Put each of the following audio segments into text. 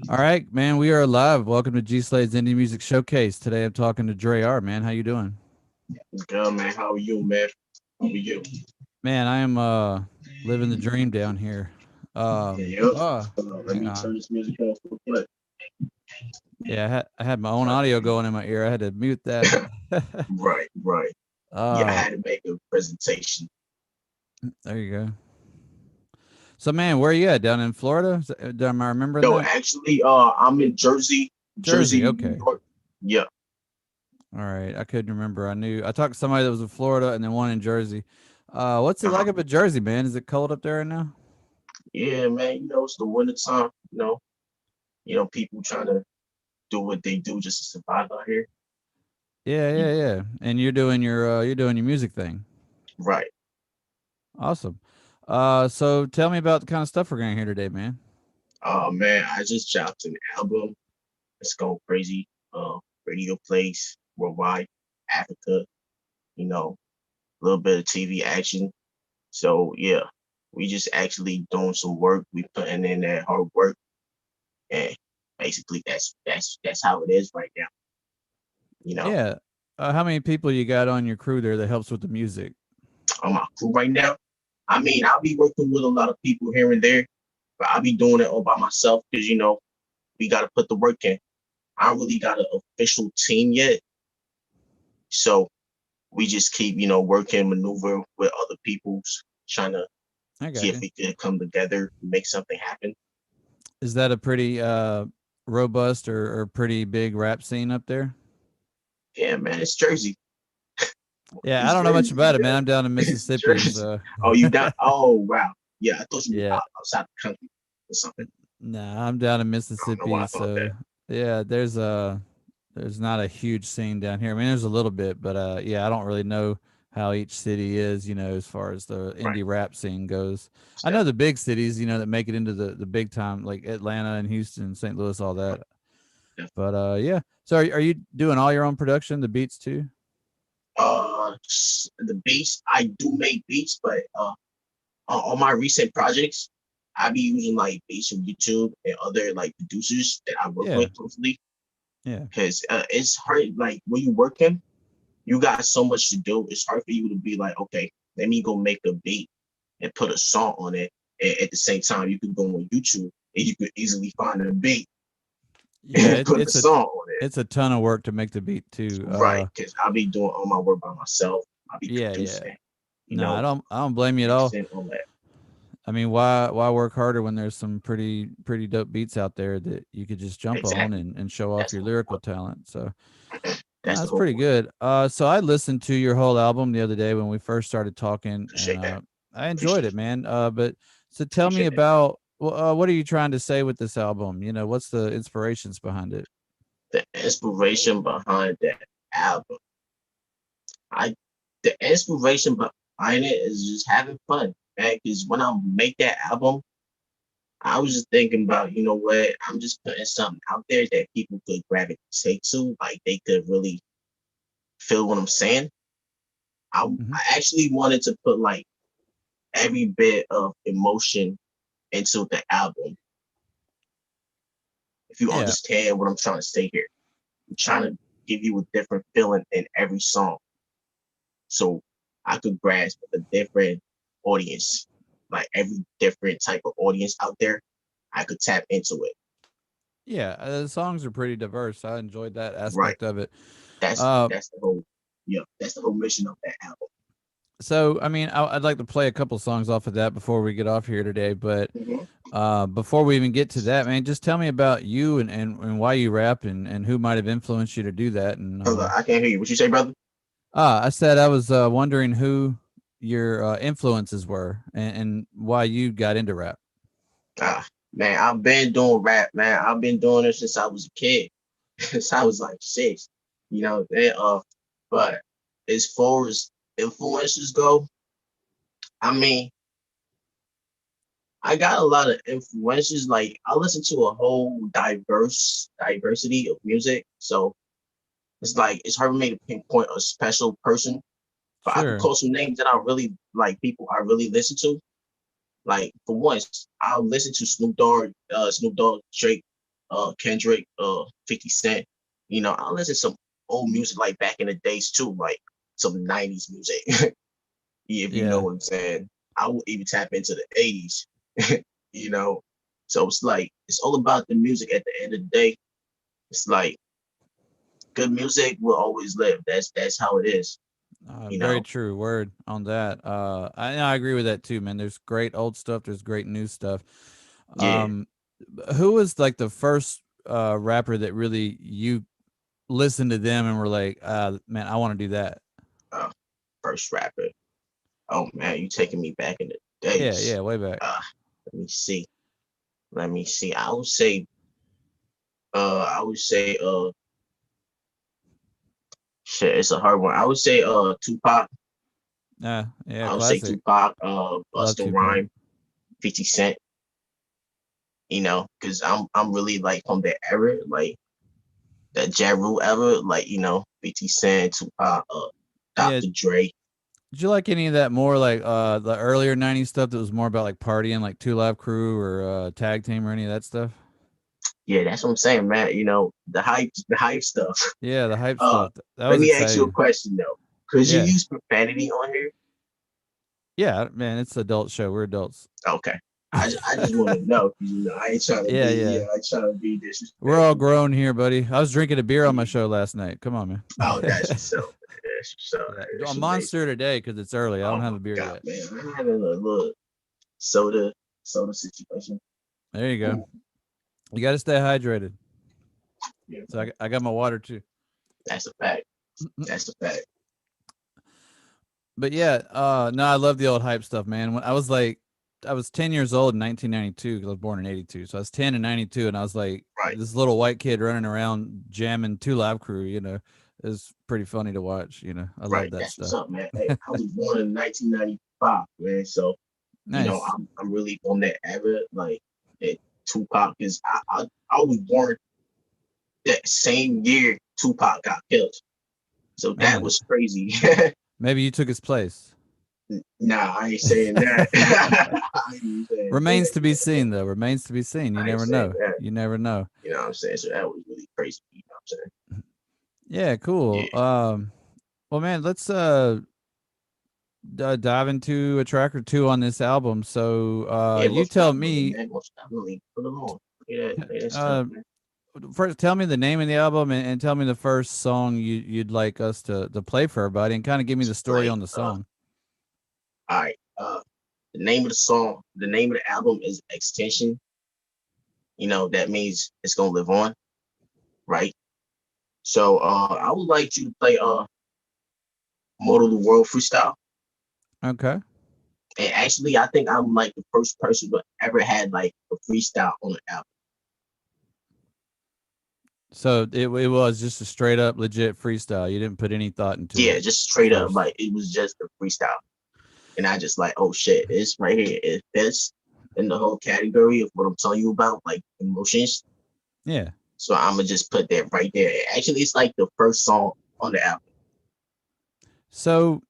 All right, man, we are live. Welcome to G Slade's Indie Music Showcase. Today I'm talking to DRE.R, man. How you doing? Good man, how are you, man? How are you? Man, I am living the dream down here. Yep. Let Hang me on. turn this music off real quick. Yeah, I had my own audio going in my ear. I had to mute that. Right. Yeah, I uh had to make a presentation. there you go. So man, where are you at? Down in Florida? Am I remembering No, that? actually, I'm in Jersey, Jersey, New okay. York. Yeah, All right. I couldn't remember. I talked to somebody that was in Florida and then one in Jersey. What's it uh-huh. like up at Jersey, man? Is it cold up there right now? Yeah, man. It's the winter time. People trying to do what they do just to survive out here. Yeah, You, yeah, yeah. And you're doing your music thing. right. Awesome. So tell me about the kind of stuff we're gonna hear today, man. Man, I just dropped an album. It's going crazy. Radio plays worldwide, Africa. You know, a little bit of TV action. So yeah, we just actually doing some work. We putting in that hard work, and basically that's how it is right now. You know, Yeah. How many people you got on your crew there that helps with the music? on my crew right now. I mean, I'll be working with a lot of people here and there, but I'll be doing it all by myself because we got to put the work in. I don't really got an official team yet, so we just keep working, maneuver with other people's, trying to I see got if you. we could come together, make something happen. Is that a pretty robust or pretty big rap scene up there? Yeah, man, it's Jersey. Yeah, I It's don't know much Jersey, about it, yeah. man. I'm down in It's Mississippi, Jersey. so Oh, you got. Oh, wow. Yeah, I thought you were yeah. outside the country or something. Nah, I'm down in I don't know why Mississippi, I thought so that. yeah, there's not a huge scene down here. I mean, there's a little bit, but yeah, I don't really know how each city is, as far as the Right. indie rap scene goes. I Step. know the big cities, that make it into the big time, like Atlanta and Houston, St. Louis, all Right. that. Step. But yeah. So are you doing all your own production, the beats too? The beats. I do make beats, but on my recent projects, I be using like beats from YouTube and other like producers that I work Yeah, with closely. yeah, Because it's hard. Like when you working, you got so much to do. It's hard for you to be like, okay, let me go make a beat and put a song on it. And at the same time, you could go on YouTube and you could easily find a beat yeah. and put the song on it. It's a ton of work to make the beat too. Right. Because I'll be doing all my work by myself. I'll be Yeah, yeah. producing, you No, know, I don't blame you at all. mixing, all that. I mean, why work harder when there's some pretty dope beats out there that you could just jump on Exactly. and show off That's your the whole lyrical point. talent. So no, That's the that's whole pretty point. good. So I listened to your whole album the other day when we first started talking, and Appreciate that. I enjoyed Appreciate it, man. But so tell me appreciate that. about what are you trying to say with this album? What's the inspirations behind it? The inspiration behind that album. I the inspiration behind it is just having fun, man. Because when I make that album, I was just thinking about, you know what, I'm just putting something out there that people could gravitate to, like they could really feel what I'm saying. Hmm. I actually wanted to put like every bit of emotion into the album. If you Yeah, understand what I'm trying to say here, I'm trying to give you a different feeling in every song, so I could grasp a different audience, like every different type of audience out there. I could tap into it. yeah. The songs are pretty diverse. I enjoyed that Right. aspect of it. That's Uh, that's the whole. Yeah. That's the whole mission of that album. so I mean, I'd like to play a couple songs off of that before we get off here today. But Mm-hmm. before we even get to that, man, just tell me about you and why you rap and who might have influenced you to do that. And Hold on, I can't hear you. What you say, brother? I said I was wondering who your influences were and why you got into rap. Man, I've been doing rap, man. I've been doing it since I was a kid, since I was like 6. But as far as influences go, I mean, I got a lot of influences. Like I listen to a whole diversity of music, so it's like it's hard for me to pinpoint a special person. But I could Sure. call some names that I really like, people I really listen to. Like for once, I'll listen to Snoop Dogg, Drake. Kendrick, 50 Cent. You know, I listen to some old music like back in the days too, like some 90s music. If you know Yeah. what I'm saying. I will even tap into the 80s, you know. So it's like it's all about the music at the end of the day. It's like good music will always live. That's how it is, you Very know. true word on that. I agree with that too, man. There's great old stuff. There's great new stuff. Yeah. Um, who was like the first rapper that really you listened to them and were like, man, I want to do that? Uh, First rapper. Oh man, you taking me back in the Yeah, days. yeah, way back. Let me see. Let me see. I would say shit, it's a hard one. I would say Tupac. Yeah, I would say classic. Tupac, Love Busta Tupac. Rhyme, 50 Cent, you know, because I'm really like from that era, like that Ja Rule era, like, you know, 50 Cent, Tupac, Yeah. Dr. Dre. Did you like any of that more like the earlier '90s stuff that was more about like partying, like Two Live Crew or Tag Team or any of that stuff? Yeah, that's what I'm saying, man. You know, the hype stuff. Yeah, the hype Uh stuff. That Let was me ask you a exciting. question though. Could you Yeah. use profanity on here? Yeah, man, it's an adult show. We're adults. Okay. I just want to know, 'cause, you know, I ain't trying to be, Yeah, yeah. I ain't trying to be We're all disrespectful. grown here, buddy. I was drinking a beer on my Yeah. show last night. Come on, man. Oh, that's what's up, man. That's what's up. Yeah, a That's amazing. monster today because it's early. I don't Oh have my a beer god, yet. man. I'm having a little soda situation. There you go. Ooh, You got to stay hydrated. yeah, So man. I got my water too. That's a fact. That's a fact. But yeah, no, I love the old hype stuff, man. When I was 10 years old in 1992 because I was born in '82. So I was 10 in '92, and I was like Right. this little white kid running around jamming Two Live Crew. You know, it was pretty funny to watch. You know, I love Right. that That's what's stuff. up, man. Hey, I was born in 1995, man. So, you know, Nice. I'm really on that era. Like, it, Tupac is, I was born that same year Tupac got killed. So that Man, was crazy. maybe you took his place. Nah, I ain't saying that. I ain't saying Remains that. to be seen, though. Remains to be seen. You I ain't never saying know. that. You never know. You know what I'm saying? So that was really crazy. You know what I'm Yeah, cool. saying? Well, man, let's dive into a track or two on this album. So, Yeah. Yeah, you most tell definitely, me. man. Most definitely. Put it on. Yeah, that stuff, Uh, man. First, tell me the name of the album and tell me the first song you'd like us to play for everybody, and kind of give me the story Like, on the song. all right. The name of the song, the name of the album is Extension. You know, that means it's gonna live on, right? So I would like you to play Motor the World freestyle. Okay. And actually I think I'm like the first person who ever had like a freestyle on an album. So it was just a straight up legit freestyle. You didn't put any thought into Yeah, it just at straight up, first. like it was just a freestyle. And I just like, oh shit, it's right here. It fits in the whole category of what I'm telling you about, like emotions. Yeah. So I'm gonna just put that right there. Actually, it's like the first song on the album. So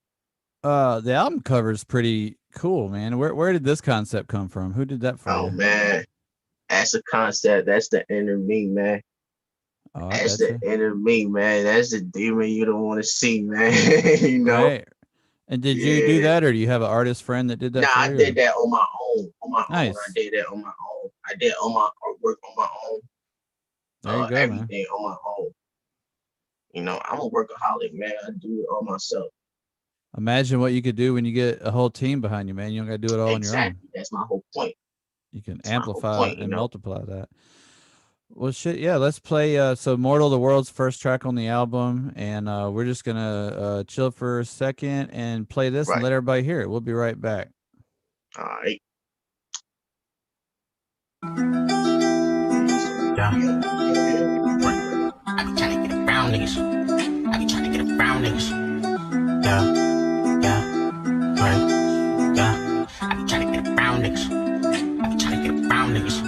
the album cover is pretty cool, man. Where did this concept come from? Who did that for Oh you? man, that's a concept. That's the inner me, man. Oh, I That's the gotcha. inner me, man. That's the demon you don't want to see, man. You know? Right. And did you do Yeah. that, or do you have an artist friend that did that Nah, for I you? did Or? that on my own. On my own. I Nice. did that on my own. I did all my artwork on my own. There you go, man. Everything on my own. You know, I'm a workaholic, man. I do it all myself. Imagine what you could do when you get a whole team behind you, man. You don't got to do it all on your own. Exactly. That's my whole point. You can That's my whole amplify point, you and know. multiply that. Well, shit, yeah. Let's play. So, "Mortal," the world's first track on the album, and we're just gonna chill for a second and play this and Right. let everybody hear it. We'll be right back. All right. Yeah. Right. I be trying to get around niggas. I be trying to get around niggas. Yeah. Yeah. Right. Yeah. I be trying to get around niggas. I be trying to get around niggas.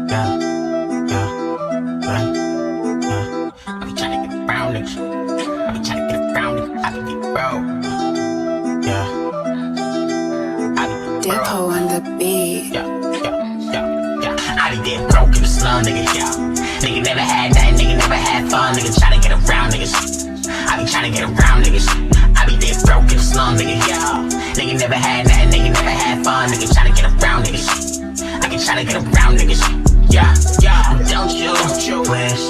Yeah. Yeah. Right. Yeah. I be trying to get around niggas. I be trying to get around niggas. I be big bro. Yeah. I be big bro. Dippo on the beat. Yeah. Yeah. Yeah. Yeah. I be dead dead broke in the slum, nigga. Nigga never had nothing, nigga never had fun, nigga tryna get around niggas. I be tryna get around niggas. I be dead broke in the slum, nigga. Nigga never had nothing, nigga never had fun, nigga tryna get around niggas. I be tryna get around niggas. Don't you wish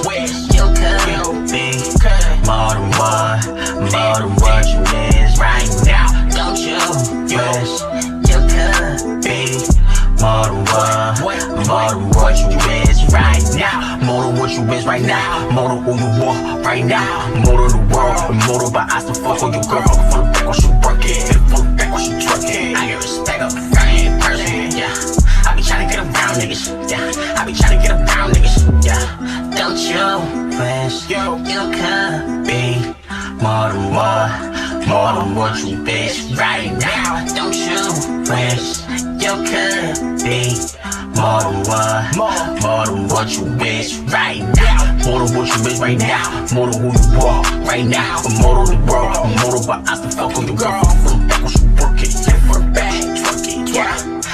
you could be more than what you is right now? Don't you wish you could be more than what you is right now? More than what you is right now. More than who you are right now. More than the world. More than but I still fuck with your girl. From the back when she work it. From the back when she twerk it. I get respect up the front in person. I be tryna get around niggas, I be tryna get around niggas, Don't you wish you could be more than what you bitch right now? Don't you wish you could be more than what you bitch right now? More than what you bitch right now, more than who you are right now. More than the world, more than but I still fuck with your girl. From the back when she work it, for the back, twerk it,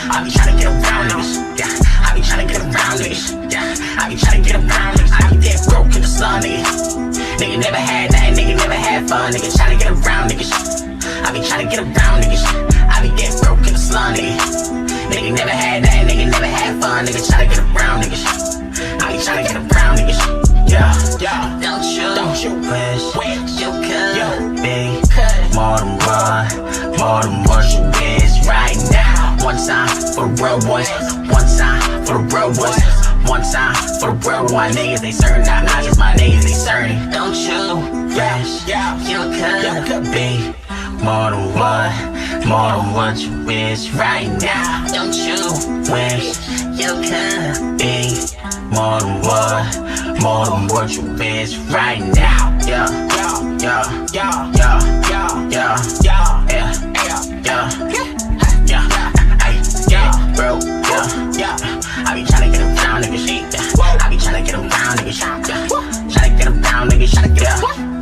I be tryna get around niggas, I be tryna get around niggas, I be tryna get around niggas. I be dead broke in the slum, nigga. Nigga never had nothing, nigga never had fun, nigga tryna get around niggas. I be tryna get around niggas. I be dead broke in the slum, nigga. Nigga never had nothing, nigga never had fun, nigga tryna get around niggas. I be tryna get around niggas. Don't you wish you could be more than what you is right now? One time for the real boys, one time for the real boys, one time for the real one. Niggas they certain, not just my niggas they certain. Don't you wish you could be more than what you is right now? Don't you wish you could be more than what you is right now? Bro, I be tryna get around niggas, I be tryna get around niggas, tryna get around niggas, tryna get up.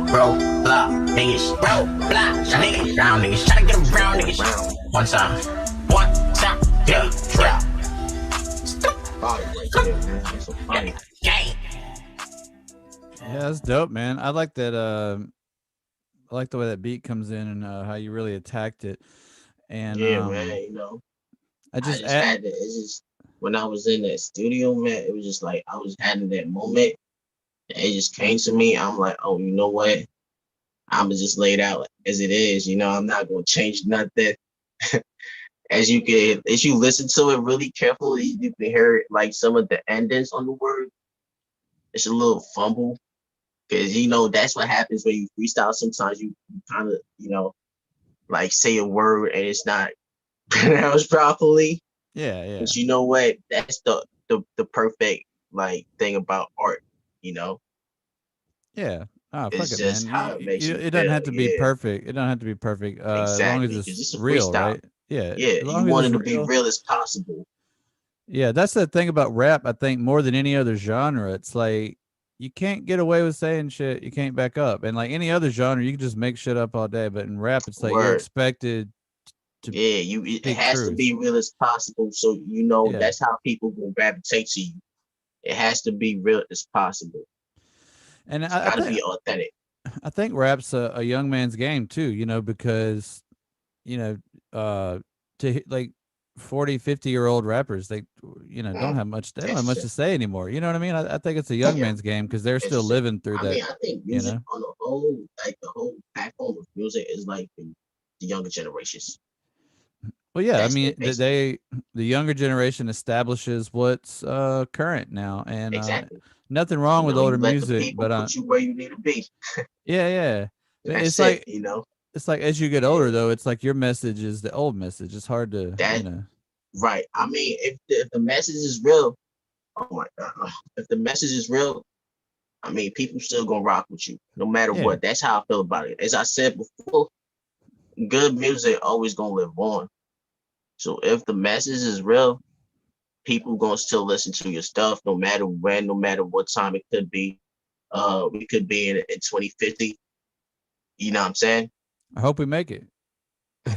Bro, blah, niggas, bro, blah, tryna get around niggas, tryna get around niggas. One time, Yeah, that's dope, man. I like that. I like the way that beat comes in and how you really attacked it. And man, I just had to. It's just when I was in that studio, man, it was just like I was having that moment, and it just came to me. I'm like, oh, you know what? I'm just laid out as it is. I'm not gonna change nothing. As you listen to it really carefully, you can hear it, like some of the endings on the word. It's a little fumble because that's what happens when you freestyle. Sometimes you kind of like say a word and it's not pronounced properly. Yeah. But you know what? That's the perfect thing about art. Yeah. Oh, fuck It's it, just man. how it makes you It doesn't feel. have to be perfect. It doesn't have to be perfect. As long Exactly, as 'cause it's it's a real, freestyle. right? Yeah. Yeah, As you long as want it's it to be real. real as possible. Yeah, that's the thing about rap. I think more than any other genre, it's like you can't get away with saying shit you can't back up. And like any other genre, you can just make shit up all day. But in rap, it's like you're Word. expected to Yeah, it speak has to truth. be real as possible. So Yeah. that's how people will gravitate to you. It has to be real as possible. And It's I gotta think be authentic. I think rap's a young man's game too, because like 40, 50-year-old rappers, they don't have much they don't have much to say anymore. You know what I mean? I think it's a young man's game because they're still living through that. I think music on the whole, like the whole platform of music is like the younger generations. Well, yeah, That's I mean, it, the younger generation establishes what's current now, and exactly. nothing wrong with older you let the music, people but put you where you need to be. yeah. That's It's like it. it's like as you get older, though, it's like your message is the old message. It's hard to Right. I mean, if the message is real, oh my god, if the message is real, I mean, people still gonna rock with you no matter what. That's how I feel about it. As I said before, good music always gonna live on. So if the message is real, people gonna still listen to your stuff no matter when, no matter what time it could be. We could be in 2050. You know what I'm saying? I hope we make it.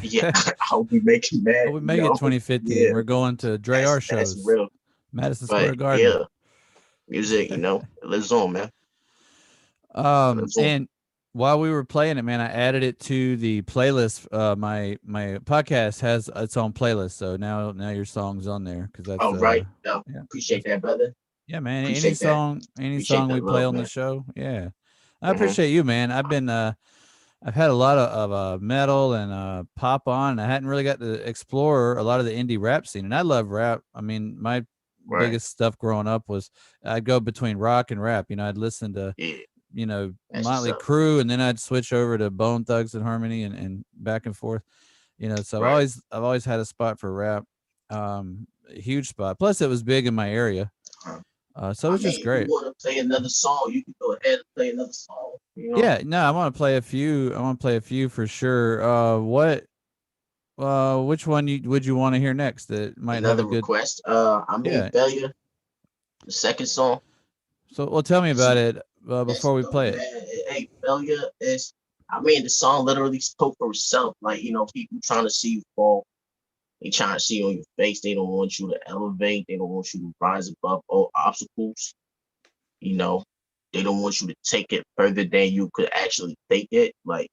Yeah, I hope we make it, man. Hope we make it 2050 and we're going to DRE.R shows. That's real. Madison But Square Garden. Music, you know, it lives on, man. It lives on. And while we were playing it, man, I added it to the playlist. My podcast has its own playlist, so now your song's on there because that's right. No, yeah. appreciate that, brother. Yeah, man. Appreciate Any song we play love, on man. the show. Yeah, I appreciate you, man. I've been I've had a lot of metal and pop on. I hadn't really got to explore a lot of the indie rap scene, and I love rap. I mean, my biggest stuff growing up was I'd go between rock and rap. You know, I'd listen to you know, Motley Crue, and then I'd switch over to Bone Thugs and Harmony and back and forth, you know. So I've always had a spot for rap, a huge spot. Plus it was big in my area. So it was just great. If you want to play another song, you can go ahead and play another song. You know? Yeah, no, I want to play a few. I want to play a few for sure. Which one would you want to hear next? That might another have a good request. I made Failure, the second song. So, well, tell me about it before we play it. Hey, Failure is. I mean, the song literally spoke for itself. Like, you know, people trying to see you fall. They trying to see you on your face. They don't want you to elevate. They don't want you to rise above all obstacles. You know, they don't want you to take it further than you could actually take it. Like,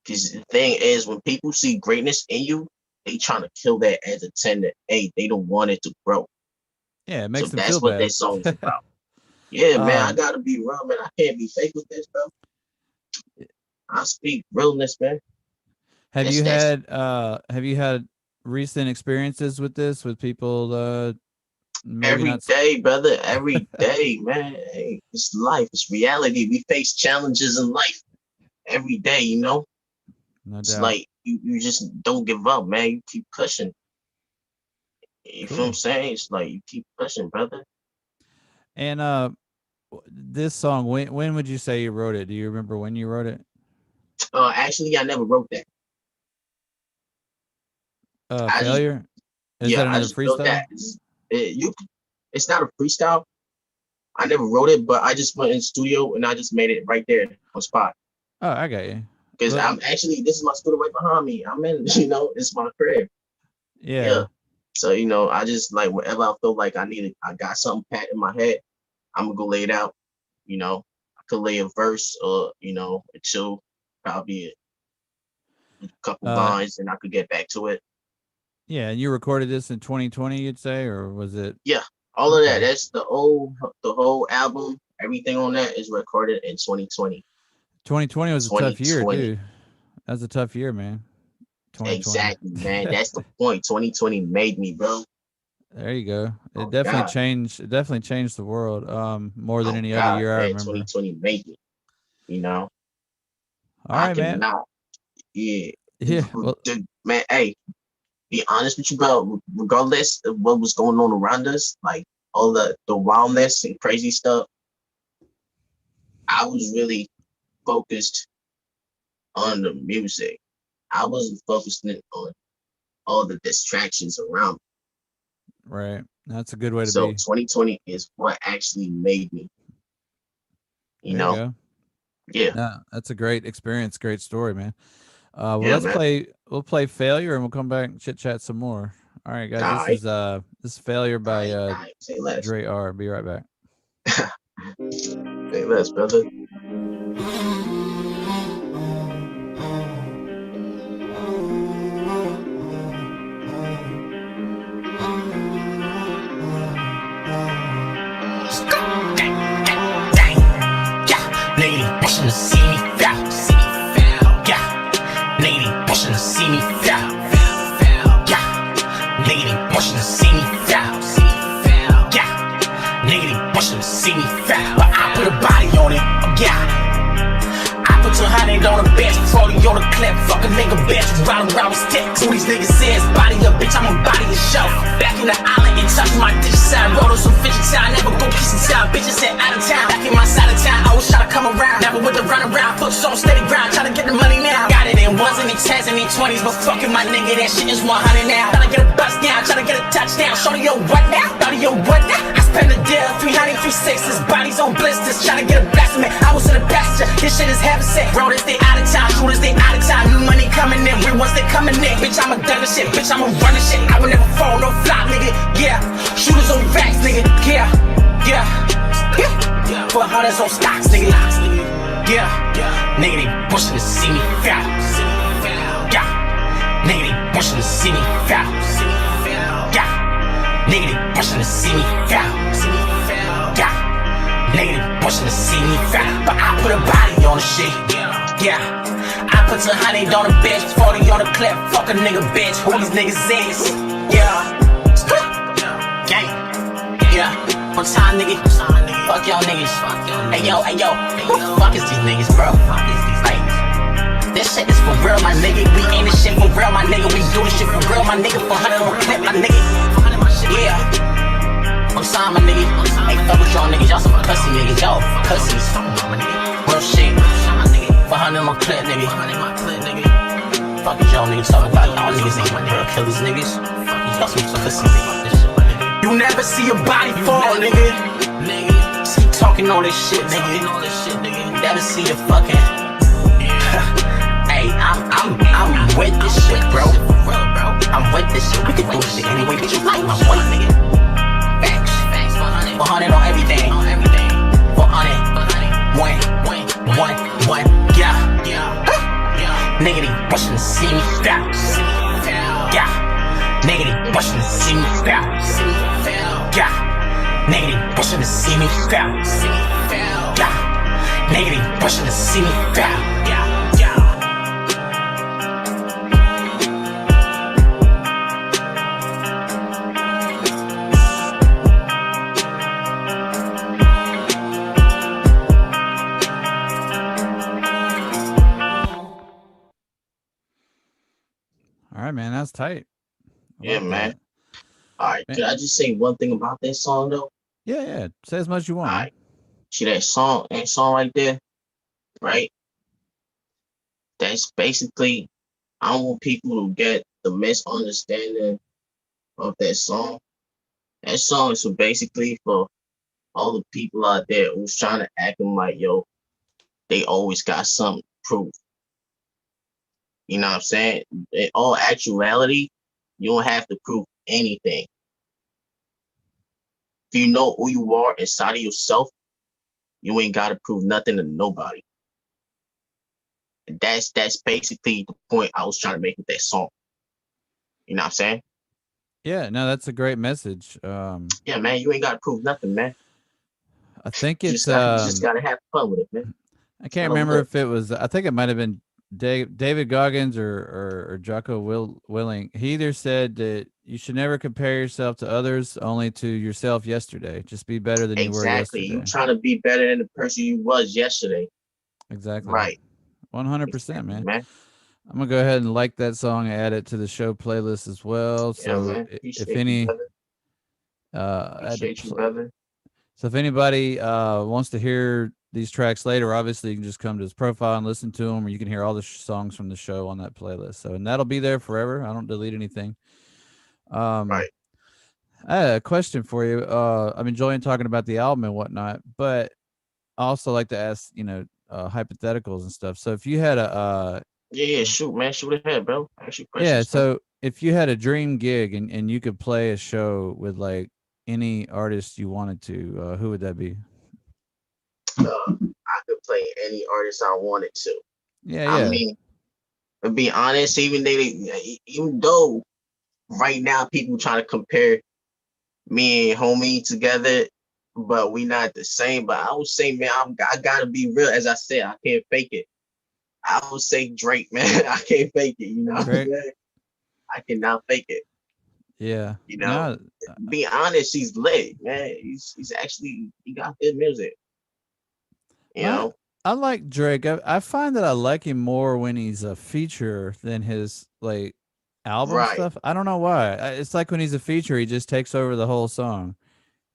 because the thing is, when people see greatness in you, they trying to kill that as a tender. Hey, they don't want it to grow. Yeah, it makes them that's feel what bad. that song's about. Yeah, man, I gotta be real, man. I can't be fake with this, bro. I speak realness, man. Have you had recent experiences with this with people? Every day, brother. Every day, man. Hey, it's life. It's reality. We face challenges in life every day. You know, it's like you just don't give up, man. You keep pushing. You feel what I'm saying? It's like you keep pushing, brother. And this song, when would you say you wrote it? Do you remember when you wrote it? Actually, I never wrote that. Failure? Is that another freestyle? It's not a freestyle. I never wrote it, but I just went in the studio and I just made it right there on spot. Oh, I got you. Because this is my studio right behind me. I'm in, you know, it's my crib. Yeah. So, you know, I just like whenever I feel like I got something pat in my head, I'm gonna go lay it out. You know, I could lay a verse or, you know, or two, probably a couple lines, and I could get back to it. Yeah, and you recorded this in 2020, you'd say, or was it? Yeah, all of that. That's the whole album. Everything on that is recorded in 2020. 2020 was a tough year, dude. That was a tough year, man. Exactly, man. That's the point. 2020 made me, bro. There you go. It definitely changed. It definitely changed the world. More than any other year, I remember. 2020 made me. You know. All right, man. Yeah. Well, dude, man. Hey, be honest with you, bro. Regardless of what was going on around us, like all the wildness and crazy stuff, I was really focused on the music. I wasn't focusing on all the distractions around me. Right. That's a good way to be. So 2020 is what actually made me. You know? Yeah. No, that's a great experience. Great story, man. We'll play Failure and we'll come back and chit chat some more. All right, guys. This is Failure by DRE.R. Be right back. Say less, brother. Lady pushing to see me foul, yeah. Lady pushing to see me foul, yeah. Lady pushing to see me foul, yeah. Lady pushing to see me foul, but I put a body on it, yeah. I put 200 on the bench, 40 on the clip, fuck a nigga bitch, ride around with sticks. Who these niggas says, body up, bitch, I'm a body of show. Back in the island, and touch my dish side, roll on some fishy time, never go kissing time, bitches said out of town. Back in my side of town, I was trying to come around, never with the run around, foot on steady ground, trying to get the money now. Got it in ones and in tens and in 20s, but fucking my nigga, that shit is 100 now. Trying to get a bust down, trying to get a touchdown, shorty, yo, what now? Thought yo, what now? I spend a deal, 300, 360s, bodies on blisters, trying to get a blast man. I was in the pasture, this shit is heaven set. Rollers, they out of town, shooters, they out of town, new money coming in, real ones, they coming in. Bitch, I'm a done shit, bitch, I'm a running shit. I would never fall, no flop, nigga, yeah. Shooters on racks, nigga, yeah, yeah. hundreds on stocks, nigga. Yeah, nigga, they pushing to see me foul. Yeah, nigga, they pushing to see me foul. Yeah, nigga, they pushing to see me foul. Yeah, nigga, they pushing to see me foul. But I put a body on the shit. Yeah, I put 200 on the bitch, 40 on the clip. Fuck a nigga, bitch. Who these niggas is? Yeah, gang. Yeah, on time, nigga. Fuck y'all niggas. Hey yo, who the fuck is these niggas, bro? Like, this shit is for real, my nigga. We ain't this shit for real, my nigga. We do this shit for real, my nigga. 400 on clip, my nigga. Yeah, on time, my nigga. Hey, fuck with y'all niggas. Y'all some pussy niggas. Y'all pussies. Real shit. 400 on my clip, nigga. Fuck is y'all niggas talking about? Y'all niggas ain't real killers, niggas. Y'all some pussy niggas. You never see a body fall, nigga. See talking all this shit, nigga. You never see a fucking. Hey, I'm with this shit, bro. I'm with this shit. We can do this shit anyway, bitch. You like my boy, nigga. Facts. 400 on everything. 400. One. Yeah. Nigga, they pushing to see me foul. Yeah. Nigga, they pushing to see me foul. Yeah. Nigga, they pushing to see me foul. Yeah. Nigga, they pushing to see me foul. All right, man, that's tight. Yeah, man. All right, can I just say one thing about that song though? Yeah. Say as much as you want. All right. See that song right there, right? That's basically, I don't want people to get the misunderstanding of that song. That song is basically for all the people out there who's trying to act them like, yo, they always got something to prove. You know what I'm saying? In all actuality, you don't have to prove anything. If you know who you are inside of yourself, you ain't got to prove nothing to nobody. And that's basically the point I was trying to make with that song. You know what I'm saying? Yeah, no, that's a great message. Yeah, man, you ain't got to prove nothing, man. I think it's you just gotta have fun with it, man. I can't remember if it was. I think it might have been David Goggins or Jocko Willing. He either said that you should never compare yourself to others, only to yourself yesterday. Just be better than you were yesterday. You trying to be better than the person you was yesterday. Exactly. Right. 100%, man. I'm gonna go ahead and like that song and add it to the show playlist as well. So if any, appreciate you, brother. So if anybody wants to hear these tracks later, obviously you can just come to his profile and listen to them, or you can hear all the songs from the show on that playlist. So, and that'll be there forever. I don't delete anything. Right. I had a question for you. I'm enjoying talking about the album and whatnot, but I also like to ask, hypotheticals and stuff. So if you had a shoot, man, shoot ahead, bro. So if you had a dream gig and you could play a show with like any artist you wanted to, who would that be? I could play any artist I wanted to. Yeah. I mean, to be honest, even though right now people try to compare me and Homie together, but we not the same. But I would say, man, I gotta be real. As I said, I can't fake it. I would say Drake, man. I can't fake it. You know what I'm saying? I cannot fake it. Yeah. You know, be honest, he's lit, man. He's actually, he got good music. You know, I like Drake. I find that I like him more when he's a feature than his like album stuff. I don't know why. It's like when he's a feature, he just takes over the whole song.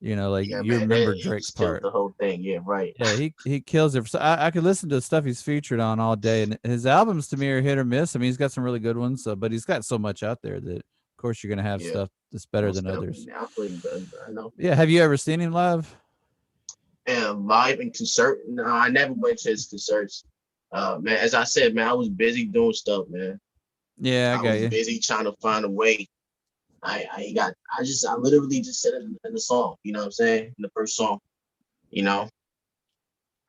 You know, like you remember Drake's part. The whole thing, yeah, right. Yeah, he kills it. So I could listen to the stuff he's featured on all day, and his albums to me are hit or miss. I mean, he's got some really good ones, but he's got so much out there that, of course, you're gonna have stuff that's better than others. I know. Yeah, have you ever seen him live? Live in concert? No, I never went to his concerts. Man, as I said, man, I was busy doing stuff, man. Yeah, I was busy trying to find a way. I literally just said it in the song, you know what I'm saying? In the first song, you know.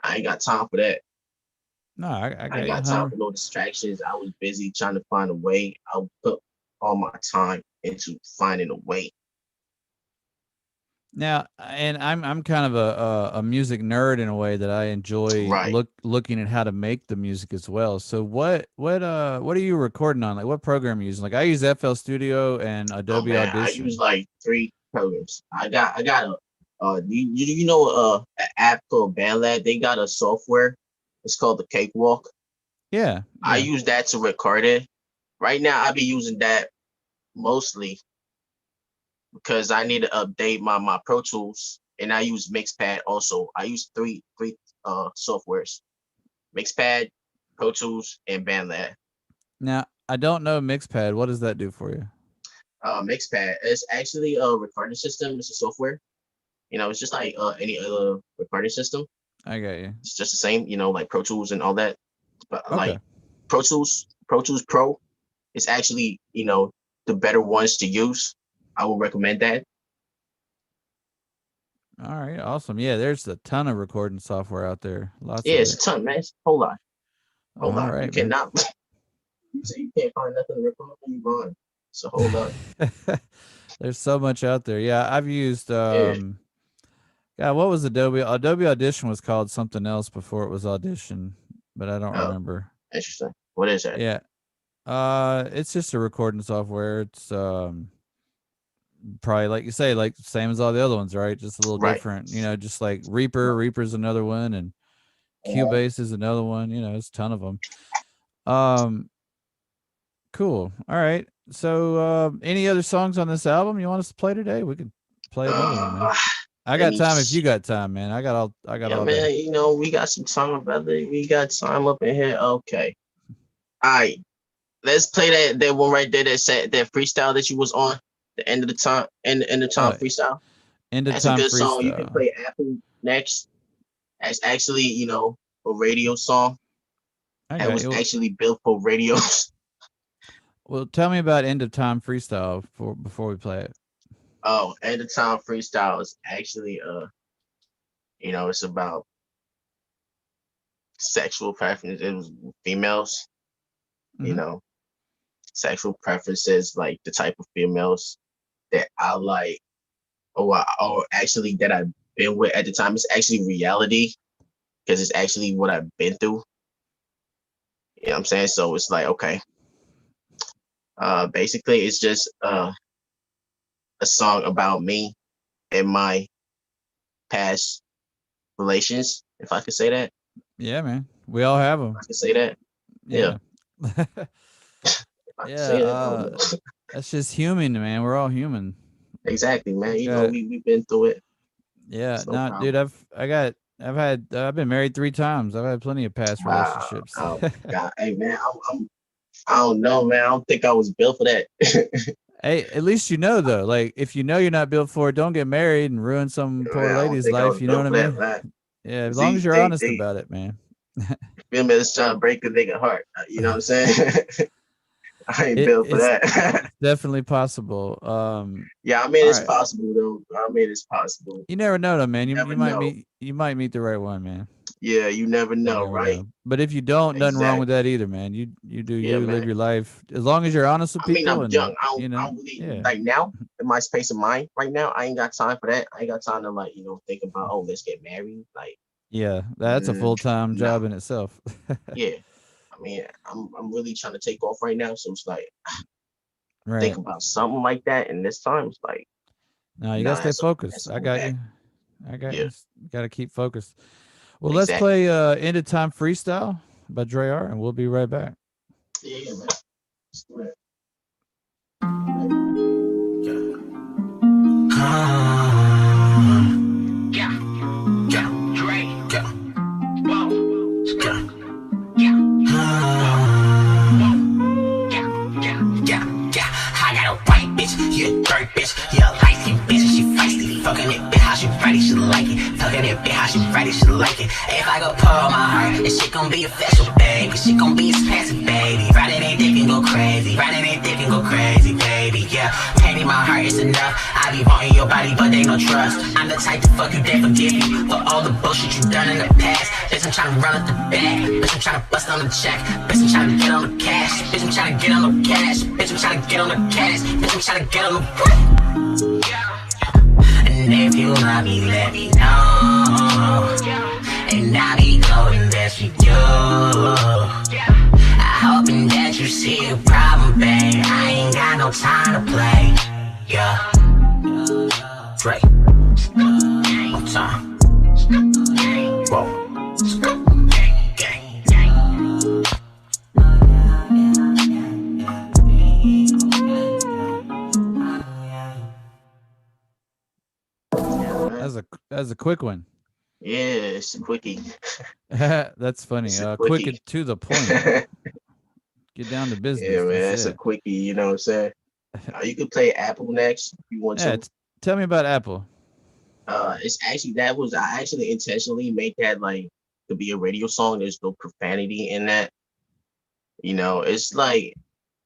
I ain't got time for that. No, I I got ain't you. got time for no distractions. I was busy trying to find a way. I would put all my time into finding a way. Now, and I'm kind of a music nerd in a way that I enjoy Right. looking at how to make the music as well. So what are you recording on? Like what program are you using? Like I use FL Studio and Oh Adobe man, I Audition. use like 3 programs. I got a you know an app called BandLab. They got a software. It's called the Cakewalk. Yeah, I yeah. use that to record it. Right now, I be using that mostly because I need to update my Pro Tools, and I use Mixpad also. I use three softwares: Mixpad, Pro Tools, and BandLab. Now, I don't know Mixpad. What does that do for you? Mixpad is actually a recording system. It's a software. It's just like any other recording system. I got you. It's just the same, like Pro Tools and all that. But Okay. like Pro Tools Pro is actually, the better ones to use. I would recommend that. All right, awesome. Yeah, there's a ton of recording software out there. Lots Yeah, of it's a it. ton, man. It's a whole lot. Whole All lot. You right, man. cannot you say you can't find nothing to record when you run. It's a whole lot. There's so much out there. Yeah, I've used Yeah. God, what was Adobe? Adobe Audition was called something else before it was Audition, but I don't Oh, remember. interesting. What is that? Yeah. It's just a recording software. It's probably like you say, like same as all the other ones, right? Just a little Right. different, just like Reaper. Reaper's another one, and Cubase is another one. It's a ton of them. Cool. All right. So, any other songs on this album you want us to play today? We can play another one, man. I got time if you got time, man. I got all man, day. We got some time, brother. We got time up in here. Okay. All right. Let's play that one right there that freestyle that you was on. The end of the time freestyle. End of That's time a good freestyle. song. You can play Apple next. That's actually, a radio song. That was actually built for radios. Well, tell me about End of Time Freestyle before we play it. Oh, End of Time Freestyle is actually it's about sexual preferences. It was females, sexual preferences, like the type of females that I like, or actually that I've been with at the time. It's actually reality because it's actually what I've been through. You know what I'm saying? So it's like, okay. Basically, it's just a song about me and my past relations, if I could say that. Yeah, man. We all have them. I can say that. Yeah. Yeah. That's just human, man. We're all human. Exactly, man. We've been through it. Yeah. No, dude, I've been married 3 times. I've had plenty of past relationships. Oh God. Hey man, I don't know, man. I don't think I was built for that. Hey, at least though. Like if you're not built for it, don't get married and ruin some poor lady's life. You know what I mean? Yeah, as long as you're honest about it, man. Feel me? It's trying to break a nigga heart. You know what I'm saying? I ain't built for that. Definitely possible. Yeah, I mean it's possible though. It's possible. You never know though, man. You might meet the right one, man. Yeah, you never know, right? But if you don't, nothing wrong with that either, man. You live your life as long as you're honest with people. I'm young. I don't really like now in my space of mind right now. I ain't got time for that. I ain't got time to think about let's get married. Like that's a full-time job in itself. Yeah, I mean I'm really trying to take off right now, so it's like think about something like that, and this time it's like no, you gotta stay focused. I got you. You gotta keep focused. Well, let's play End of Time Freestyle by DRE.R, and we'll be right back. Yeah, man. Let's do it. I got a white bitch, you a dirt bitch, you a light-skinned bitch, and she feisty. Fucking it, bitch, how she ready, she like it. Fucking it, be how she ready, she like it. If I go pour my heart, this shit gon' be official, baby. Shit gon' be expensive, baby. Riding ain't dick and go crazy. Riding ain't dick and go crazy, baby. Yeah, pain in my heart is enough. I be wanting your body, but they no trust. I'm the type to fuck you, then forgive you for all the bullshit you done in the past. Bitch, I'm tryna run up the bag. Bitch, I'm tryna bust on the check. Bitch, I'm tryna get on the cash. Bitch, I'm tryna get on the cash. Bitch, I'm tryna get on the cash. Bitch, I'm tryna get on the And if you love me, let me know. And I'll be going there for you. I hoping that you see a problem, babe. I ain't got no time to play. Yeah. Drake. One time. Whoa. That's a quick one. Yeah, it's a quickie. That's funny. Quick and to the point. Get down to business. Yeah, man, it's a quickie. You know what I'm saying? You could play Apple next if you want to. Tell me about Apple. It's actually I actually intentionally made that like to be a radio song. There's no profanity in that. You know, it's like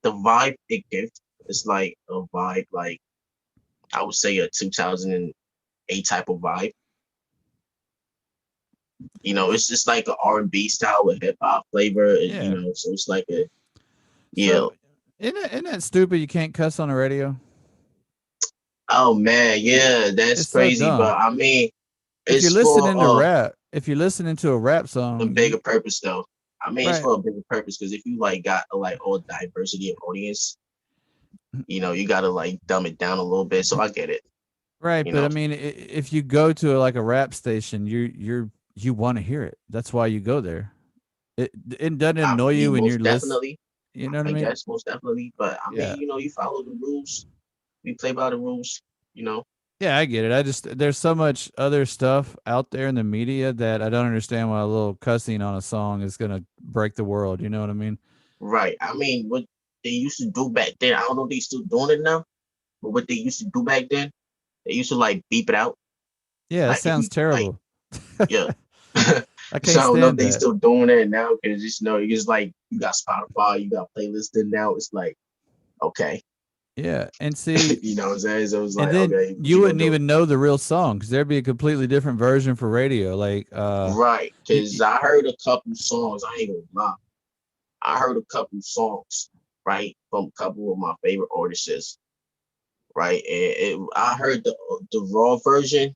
the vibe it gives. It's like a vibe, like I would say a 2008 type of vibe. You know, it's just like an R&B style with hip hop flavor. Yeah. You know, so it's like a So, isn't that stupid? You can't cuss on the radio. Oh man, yeah, that's crazy. So but I mean, if you're listening to rap, if you're listening to a rap song, a bigger purpose though. I mean, it's for a bigger purpose because if you like got like all diversity of audience, you know, you gotta like dumb it down a little bit. So I get it. Right, but I mean, if you go to like a rap station, you want to hear it. That's why you go there. It doesn't annoy you when you're listening. You know what I mean? Yes, most definitely. But I mean, you know, you follow the rules. We play by the rules. You know. Yeah, I get it. There's so much other stuff out there in the media that I don't understand why a little cussing on a song is gonna break the world. You know what I mean? Right. I mean, what they used to do back then, I don't know if they still doing it now, but what they used to do back then, they used to like beep it out. Yeah, that sounds terrible. Like, yeah. I can't so I don't know if stand they still doing it now because just know it's like you got Spotify, you got playlisted now. It's like, okay. Yeah, and see, you know what I'm saying? So it was like, and then okay, you wouldn't even know the real song because there'd be a completely different version for radio. Like, right? Because I heard a couple songs. I ain't gonna lie. I heard a couple songs, right, from a couple of my favorite artists, right? And I heard the raw version.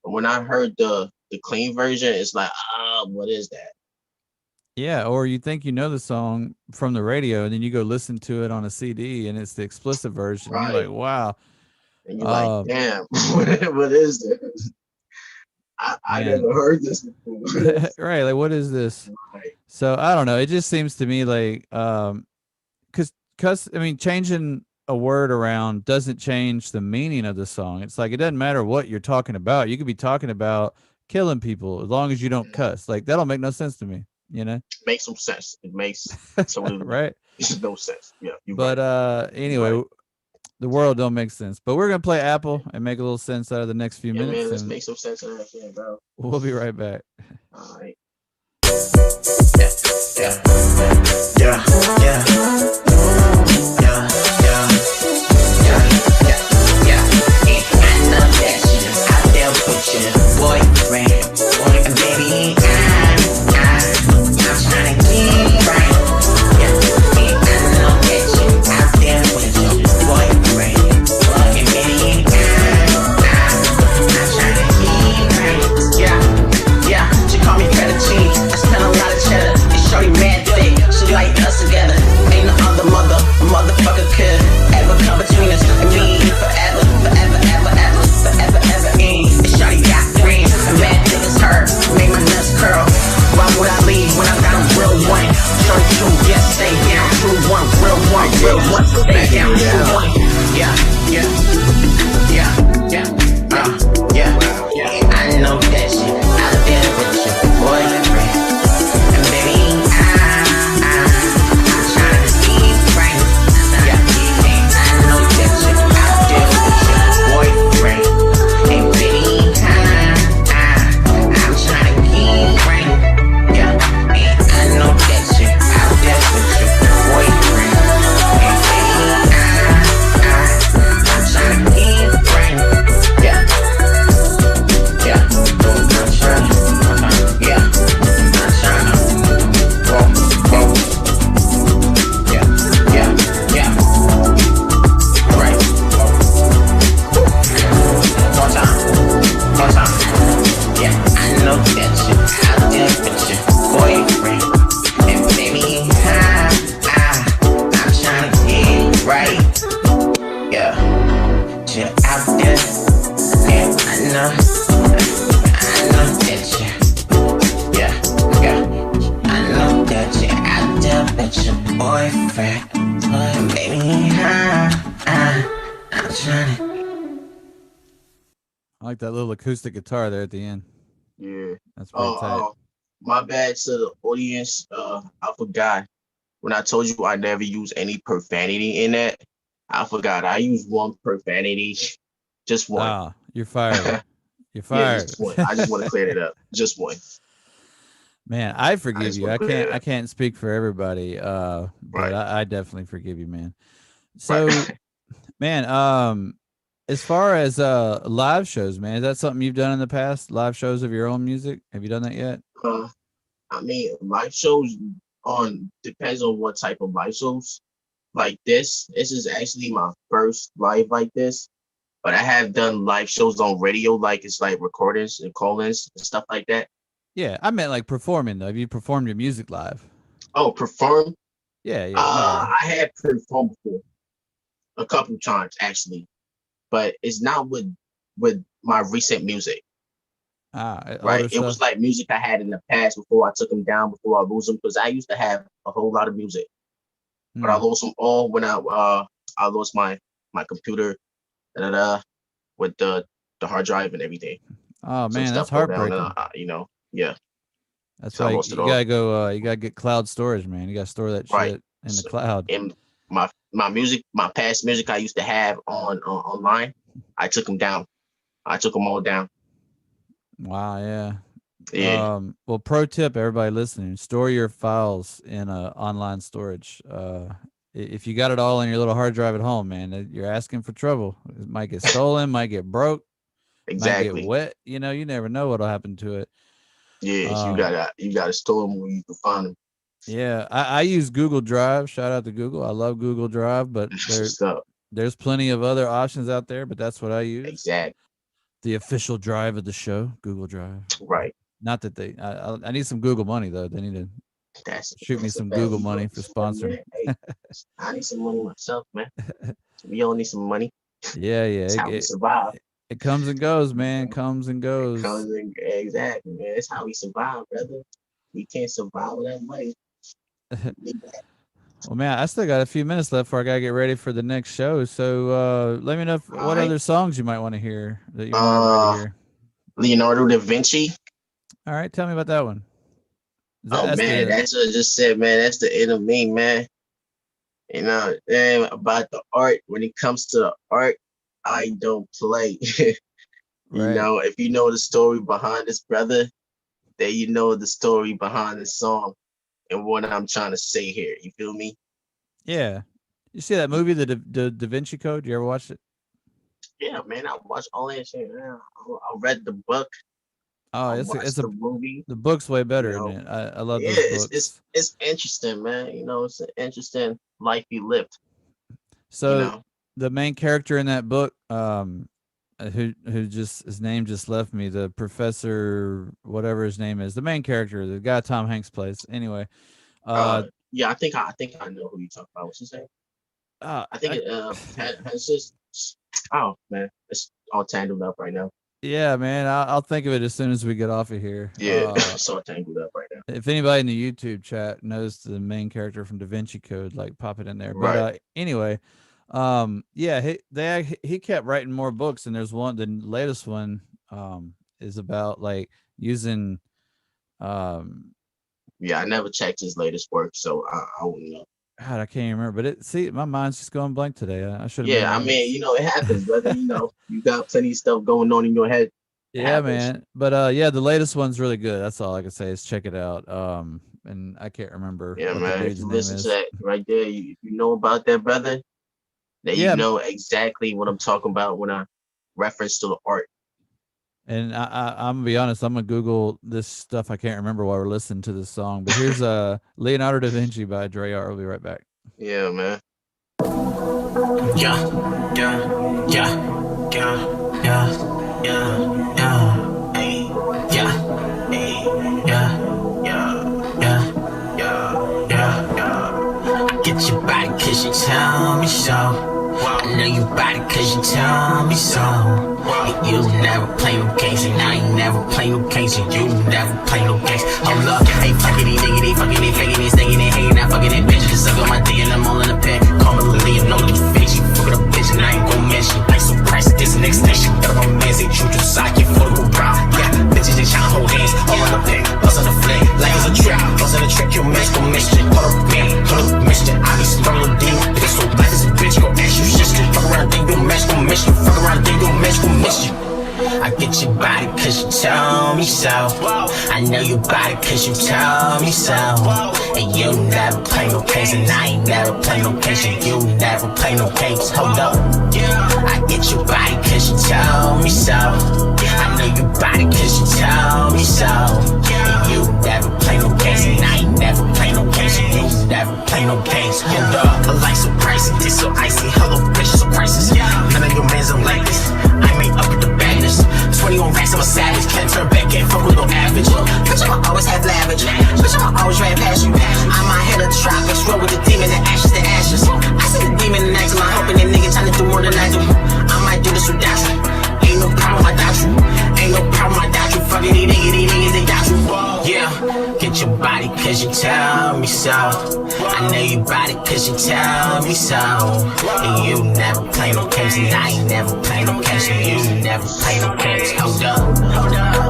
When I heard the clean version, it's like, what is that? Yeah, or you think you know the song from the radio, and then you go listen to it on a CD, and it's the explicit version. Right. You're like, wow. And you're like, damn, what is this? I never heard this before. Right, like, what is this? Right. So, I don't know. It just seems to me like, because I mean, changing a word around doesn't change the meaning of the song. It's like, it doesn't matter what you're talking about. You could be talking about killing people as long as you don't cuss. Like, that'll make no sense to me. You know, makes some sense. It makes right. It's no sense. Yeah. But anyway, the world don't make sense. But we're gonna play Apple and make a little sense out of the next few minutes. Man, let's make some sense out of that, bro. We'll be right back. All right. Motherfucker could ever come between us and me forever, forever, ever, ever, forever, ever in. And shawty got green, that little acoustic guitar there at the end. Yeah. That's pretty tight. My bad to the audience. I forgot when I told you I never use any profanity in that. I forgot. I use one profanity, just one. Oh, you're fired. You're fired. Yeah, just one. I just want to clear it up. Just one. Man, I forgive you. I can't speak for everybody, but Right. I definitely forgive you, man. So, Right. man, as far as live shows, man, is that something you've done in the past? Live shows of your own music? Have you done that yet? I mean, live shows depends on what type of live shows. Like this is actually my first live like this, but I have done live shows on radio, like it's like recordings and call-ins and stuff like that. Yeah, I meant like performing though. Have you performed your music live? Oh, perform? Yeah. I had performed before a couple times actually, but it's not with my recent music. Right. It was like music I had in the past before I took them down, before I lose them, because I used to have a whole lot of music, but I lost them all when I lost my computer, with the hard drive and everything. Oh man, that's heartbreaking. Yeah. That's right. You gotta go. You gotta get cloud storage, man. You gotta store that shit in the cloud. And my music, my past music I used to have online, I took them down. I took them all down. Wow. Yeah. Yeah. Well, pro tip, everybody listening: store your files in online storage. If you got it all in your little hard drive at home, man, you're asking for trouble. It might get stolen, might get broke, exactly. Might get wet. You never know what'll happen to it. Yeah, you gotta store them where you can find them. Yeah, I use Google Drive. Shout out to Google. I love Google Drive, but there's plenty of other options out there, but that's what I use. Exactly. The official drive of the show, Google Drive. Right. Not that I need some Google money though. They need to shoot me some Google money for sponsoring. Hey, I need some money myself, man. We all need some money. Yeah. That's how we survive. It comes and goes, man. Comes and goes. Exactly, man. That's how we survive, brother. We can't survive without money. Well, man, I still got a few minutes left before I gotta get ready for the next show. So let me know what other songs you might want to hear that you want to hear. Leonardo da Vinci. All right, tell me about that one. That's what I just said, man. That's the end of me, man. And about the art. When it comes to the art, I don't play. Right. If you know the story behind this brother, then you know the story behind the song and what I'm trying to say here. You feel me? Yeah. You see that movie, the Da Vinci Code? You ever watched it? Yeah, man. I watched all that shit. I read the book. Oh, it's the movie. The book's way better, isn't it? I love those books. It's interesting, man. It's an interesting life he lived. So the main character in that book, who just his name just left me, the professor, whatever his name is, the main character, the guy Tom Hanks plays. Anyway, yeah, I think I know who you talk about. What's his name? I think it has just. Oh man, it's all tangled up right now. Yeah, man, I'll think of it as soon as we get off of here. Yeah, it's all tangled up right now. If anybody in the YouTube chat knows the main character from Da Vinci Code, like pop it in there. Right. But anyway, yeah, he kept writing more books, and there's one, the latest one, is about like using. Yeah, I never checked his latest work, so I wouldn't know. God, I can't remember, but my mind's just going blank today. I should. Yeah, I mean, it happens, brother. You got plenty of stuff going on in your head. Yeah, man. But yeah, the latest one's really good. That's all I can say is check it out. And I can't remember. Yeah, man. If you listen to that right there, you know about that, brother. Then you know exactly what I'm talking about when I reference to the art. And I'm gonna be honest, I'm gonna Google this stuff I can't remember while we're listening to this song. But here's Leonardo da Vinci by DRE.R. We'll be right back. Yeah, man. Get your body cause you tell me so. I know you body cause you tell me so. You never play no games, and I ain't never play no games, and you never play no games. Hold up, hey, fucking it, nigga, they fucking it, faking it, stinging it, hating, I fucking it, bitch. Just suck on my dick and I'm all in the pit. Call me Leonardo da Vinci, fucking a bitch, and I ain't gon' miss you. Like some price, this next station, got my man, say true to side. check your mental mission. Hold up, man, hold up, mister. I be some little demon, bitch, so bad as a bitch, gon' ask you sister. Fuck around, think you'll match, gon' miss you. Fuck around, think you'll match, gon' miss you. I get your body cause you told me so. I know your body cause you told me so. And you never play no games, and I ain't never play no games, and you never play no games. Hold up, I get your body cause you told me so. I know your body cause you told me so. And you never play no games, and I ain't never play no games, and you never play no games. Hold up, the light so pricey, this so icy, hello bitch so priceless. None of your mans are like this. I made up with the badness. 21 racks, I'm a savage. Can't turn back, can't fuck with no average. Bitch, I'ma always have lavish. Bitch, I'ma always ride past you. I'm out here to tropics, roll with the demon and ashes to ashes. I see the demon in action, I'm hoping that nigga tryna do more than I do. I might do this without you. Ain't no problem, I doubt you. Ain't no problem, I doubt you. Fuck it, these niggas, they doubt you. Yeah, get your body cause you tell me so. I know your body cause you tell me so. And you never play no games, and I ain't never play no games, and you never play no games. Hold up,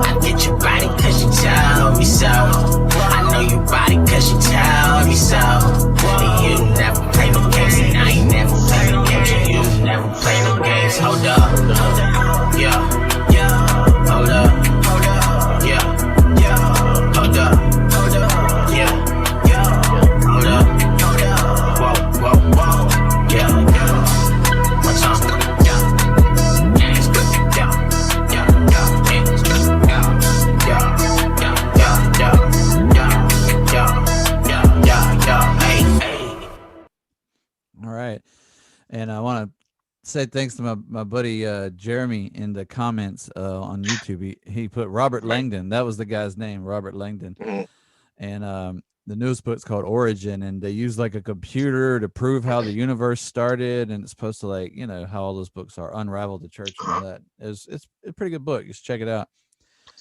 I get your body cause you tell me so. I know your body cause you tell me so. And you never play no games, and I ain't never play no games, and you never play no games. Hold up, yeah, hold up, yeah, hold up, yeah, hold up, whoa, yeah, one time, All right. And I want to say thanks to my buddy Jeremy in the comments on YouTube. He put Robert Langdon. That was the guy's name, Robert Langdon. And the newest book's called Origin, and they use like a computer to prove how the universe started, and it's supposed to, like, you know, how all those books are, unravel the church and all that. It's a pretty good book. You should check it out.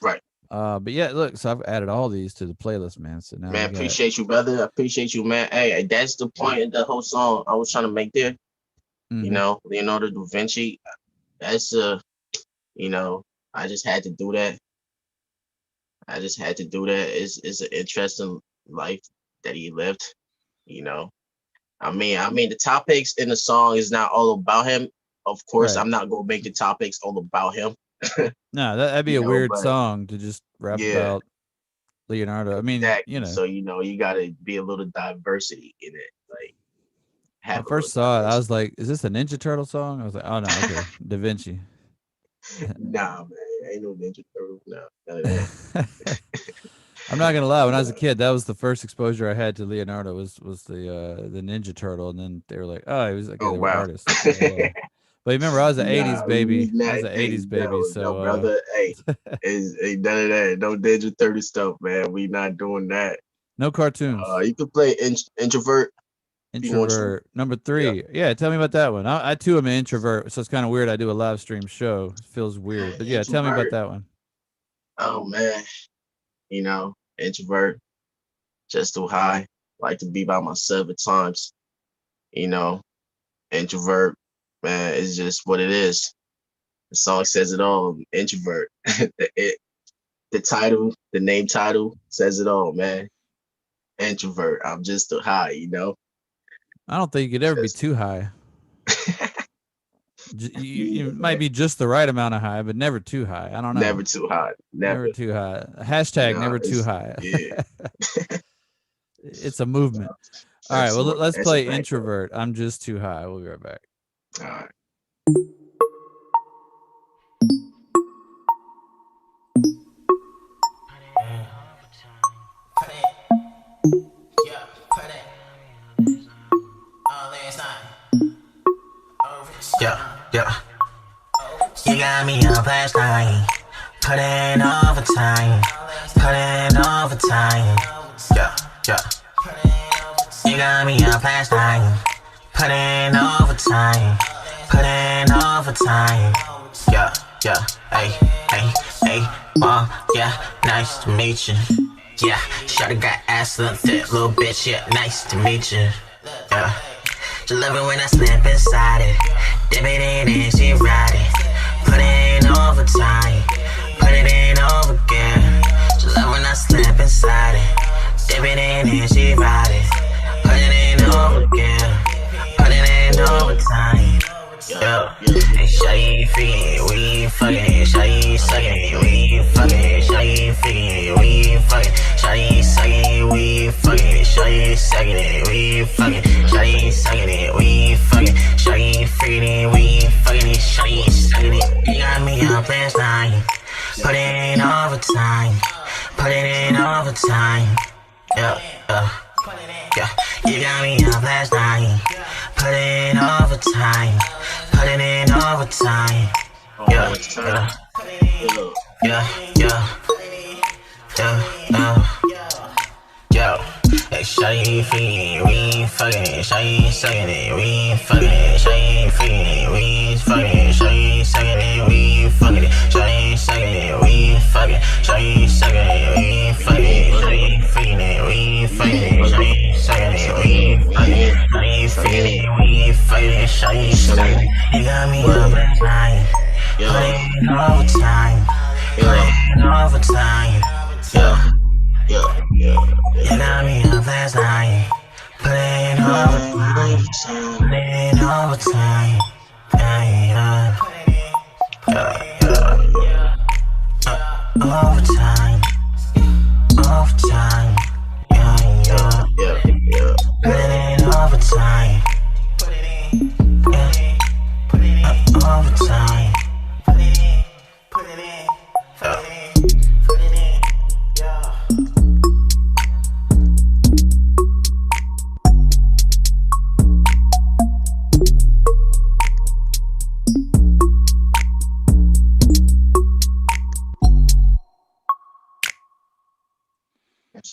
Right. But yeah, look, so I've added all these to the playlist, man. So now, man, appreciate you, brother. I appreciate you, man. Hey, that's the point of the whole song I was trying to make there. You know, Leonardo da Vinci. That's you know, I just had to do that. It's an interesting life that he lived. You know, I mean, the topics in the song is not all about him. Of course, right. I'm not gonna make the topics all about him. No, that'd be a weird song to just rap about Leonardo. I mean, exactly. You know, so you know, you gotta be a little diversity in it. Like, when I first saw it, I was like, "Is this a Ninja Turtle song?" I was like, "Oh no, okay, Da Vinci." Nah, man, ain't no Ninja Turtle. No, none of that. I'm not gonna lie. When I was a kid, that was the first exposure I had to Leonardo. Was the Ninja Turtle, and then they were like, "Oh, he was like an artist." But remember, I was an '80s baby. I was an '80s baby. So, brother, hey, ain't none of that. No Ninja Turtle stuff, man. We not doing that. No cartoons. You could play Introvert. Introvert number 3. Yeah, tell me about that one. I too am an introvert, so it's kind of weird. I do a live stream show. It feels weird, but yeah, tell me about that one. Oh man, you know, introvert, just too high. Like to be by myself at times. You know, introvert, man, it's just what it is. The song says it all. Introvert. The title, the name title says it all, man. Introvert. I'm just too high, you know. I don't think you could ever be too high. You might be just the right amount of high, but never too high. I don't know. Never too high. Never too high. Hashtag never too high. Yeah. It's a movement. All right. Well, let's play Introvert. I'm just too high. We'll be right back. All right. Yeah. You got me up last night. Put in overtime. Yeah. You got me up last night. Put in overtime. Yeah. Hey. Yeah. Nice to meet you. Yeah. Shawty got ass up thick, little bitch. Yeah. Nice to meet you. Yeah. She love it when I slip inside it. Dip it in and she ride it. Put it in overtime. Put it in over again. She love when I slip inside it. Dip it in and Shawty freaking, we fucking, Shawty sucking, we fucking, Shawty freaking, we fucking, Shawty sucking, we fucking, Shawty sucking it, we fucking, Shawty sucking it, we fucking, Shawty freaking, we fucking, Shawty sucking it. You got me up last night, put it in overtime, put it in overtime. Yeah, yeah. You got me up last night, put it in overtime, put it in overtime. Yeah, yeah, yeah, yeah. Yo, hey, shawty freaking, we fucking, shawty sucking it, we fucking, shawty freaking, we fucking, shawty sucking it, we fucking, shawty sucking it, we fucking, shawty sucking it, we fucking, shawty freaking it, we fucking, shawty sucking it, we fucking, shawty freaking it, we fucking, shawty sucking it. You got me up last night, put it in overtime, put it in overtime. Yeah. You got me up last night, put it in overtime, put it in overtime. Yeah, overtime, overtime. Yeah, put it in overtime. Yeah, overtime. Put it in.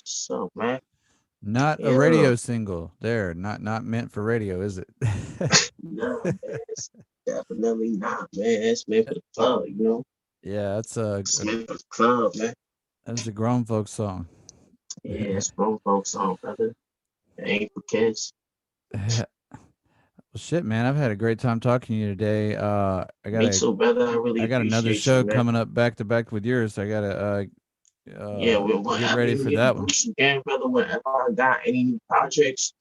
So, man. Not a radio single. There, not meant for radio, is it? No, man, it's definitely not, man. It's meant for the club, you know. Yeah, it's It's meant for the club, man. That's a grown folks song. Yeah, it's grown folks song, brother. It ain't for kids. Well, shit, man, I've had a great time talking to you today. Me too, brother. I got another show coming up back to back with yours. So I gotta get ready for that one. Again, brother, whenever I got any new projects,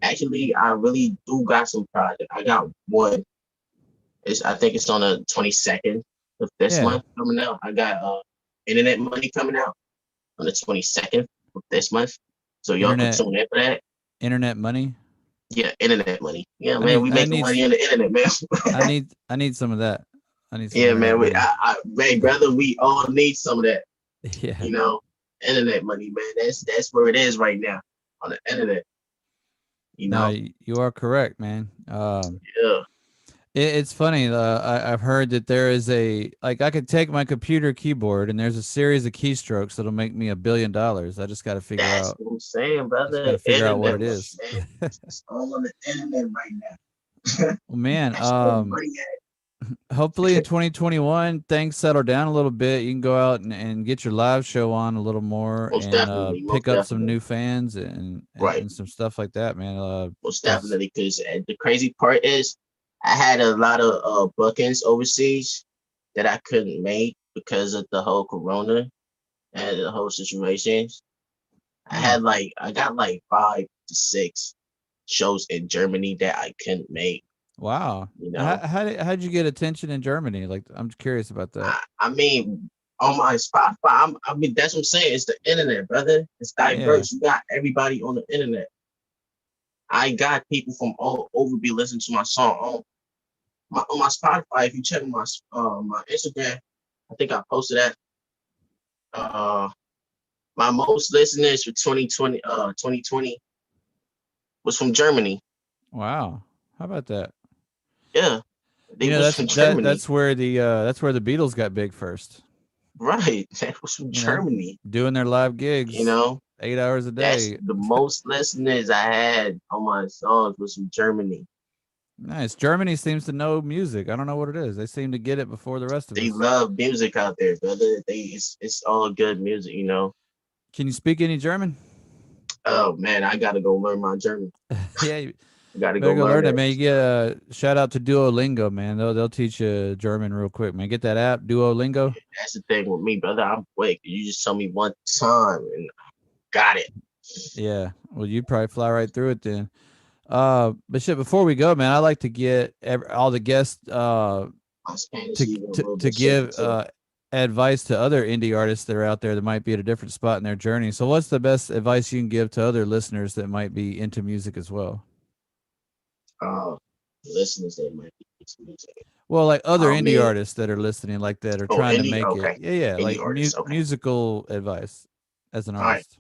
actually, I really do got some projects. I got one. I think it's on the 22nd of this month coming out. I got Internet Money coming out on the 22nd of this month. So y'all can tune in for that. Internet Money? Yeah, Internet Money. Yeah, man, we making money on the internet, man. I need some of that. Yeah, man. Man, brother, we all need some of that. Yeah. You know, internet money, man. That's where it is right now on the internet. You know, no, you are correct, man. Yeah. It's funny. I've heard that there is I could take my computer keyboard and there's a series of keystrokes that'll make me $1 billion. I just got to figure out. That's what I'm saying, brother. Got to figure out what it is. It's all on the internet right now. Well, man, hopefully in 2021 things settle down a little bit. You can go out and get your live show on a little more and pick up some new fans and some stuff like that, man. Most definitely, because the crazy part is I had a lot of bookings overseas that I couldn't make because of the whole corona and the whole situation. I got like 5 to 6 shows in Germany that I couldn't make. Wow. You know, how'd you get attention in Germany? Like, I'm curious about that. I mean, on my Spotify, I mean, that's what I'm saying. It's the internet, brother. It's diverse. You got everybody on the internet. I got people from all over be listening to my song on my Spotify. If you check my Instagram, I think I posted that. My most listeners for 2020 was from Germany. Wow. How about that? Yeah. That's where the Beatles got big first. Right. That was from Germany. Doing their live gigs, 8 hours a day. That's the most listeners I had on my songs was from Germany. Nice. Germany seems to know music. I don't know what it is. They seem to get it before the rest of us. They love music out there, brother. It's all good music, Can you speak any German? Oh man, I gotta go learn my German. Yeah, you gotta go learn it, man. You get a shout out to Duolingo, man. They'll teach you German real quick, man. Get that app, Duolingo. That's the thing with me, brother. I'm quick. You just tell me one time and got it. Yeah. Well, you'd probably fly right through it then. But shit, before we go, man, I like to get all the guests My Spanish even a little to bit shaky give too. advice to other indie artists that are out there that might be at a different spot in their journey. So what's the best advice you can give to other listeners that might be into music as well? Listeners that might be into music. Well, like other I indie mean, artists that are listening, like that are oh, trying to indie, make it. okay, Yeah, indie like artists, okay. musical advice as an All right, artist.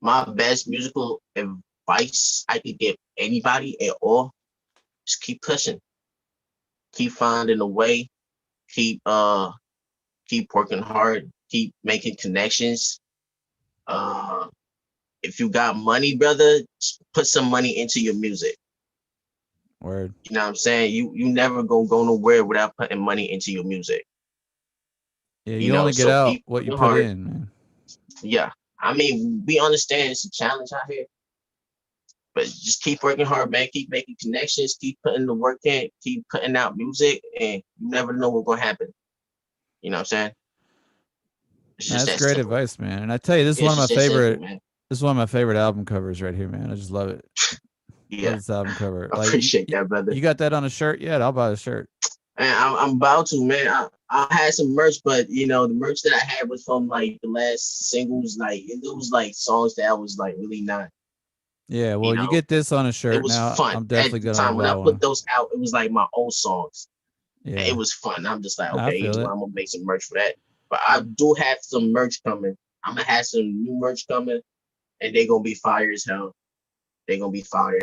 my best musical advice I could give anybody at all: just keep pushing, keep finding a way, keep keep working hard, keep making connections. Uh, if you got money, brother, just put some money into your music. Word. You know what I'm saying? You never go nowhere without putting money into your music. Yeah, You you know, only get so out keep what you working put hard. in, man. Yeah, I mean, we understand it's a challenge out here, but just keep working hard, man. Keep making connections, keep putting the work in, keep putting out music, and you never know what's gonna happen. You know what I'm saying? It's just That's that great simple. advice, man. And I tell you, this is Yeah, one it's of my just that simple, favorite. man. This is one of my favorite album covers right here, man. I just love it. Love Yeah, this album cover. I Like appreciate that, brother. you got that on a shirt? Yeah, I'll buy the shirt. And I'm about to, man. I had some merch, but you know, the merch that I had was from like the last singles. Like it was like songs that I was like really not, Yeah, you well, you know, get this on a it shirt was now. fun I'm at definitely the gonna time when buy I put one. those out. It was like my old songs. And it Yeah, was fun. I'm just like, I okay, you feel know it. what? I'm gonna make some merch for that. But I do have some merch coming. I'm gonna have some new merch coming, and they're gonna be fire as hell. They're gonna be fire.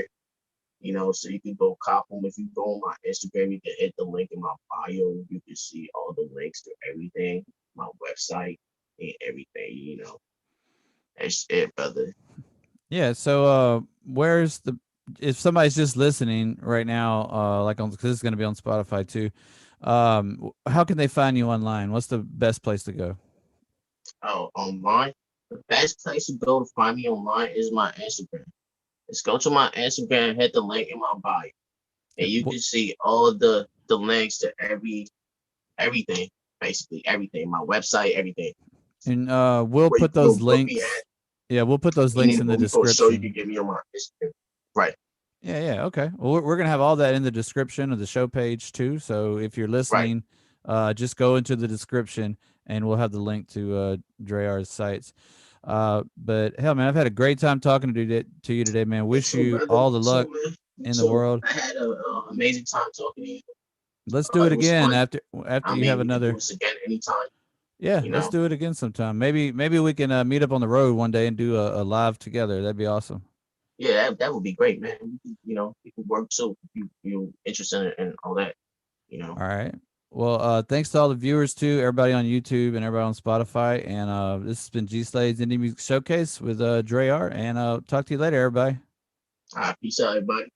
You know, so you can go cop them. If you go on my Instagram, you can hit the link in my bio. You can see all the links to everything, my website and everything. You know, that's it, brother. Yeah. So, where's the if somebody's just listening right now, like on because this is gonna be on Spotify too. How can they find you online? What's the best place to go? Oh, online. The best place to go to find me online is my Instagram. Let's go to my Instagram, hit the link in my bio, and you can see all of the links to everything, basically everything, my website, everything. And we'll Where you put can go those book me at, links. Yeah, we'll put those links any in the movie for a show you can description. get me on my Instagram. Right, Yeah, yeah, okay. Well, we're gonna have all that in the description of the show page too. So if you're right. listening, just go into the description and we'll have the link to DRE.R.'s sites. But hell, man, I've had a great time talking to you today, man. Me Wish too, you brother. all Me the too, luck man. Me in the too. world. I had an amazing time talking to you. Let's do it It was again fun. after I you have mean, we can do another. this again anytime. Yeah, You let's know, do it again sometime. Maybe we can meet up on the road one day and do a live together. That'd be awesome. yeah, that would be great, man. You know, we can work too. If you interested in all that. You know. All right. Well, thanks to all the viewers too, everybody on YouTube and everybody on Spotify. And this has been G Slade's Indie Music Showcase with DRE.R. And talk to you later, everybody. All right, peace out, everybody.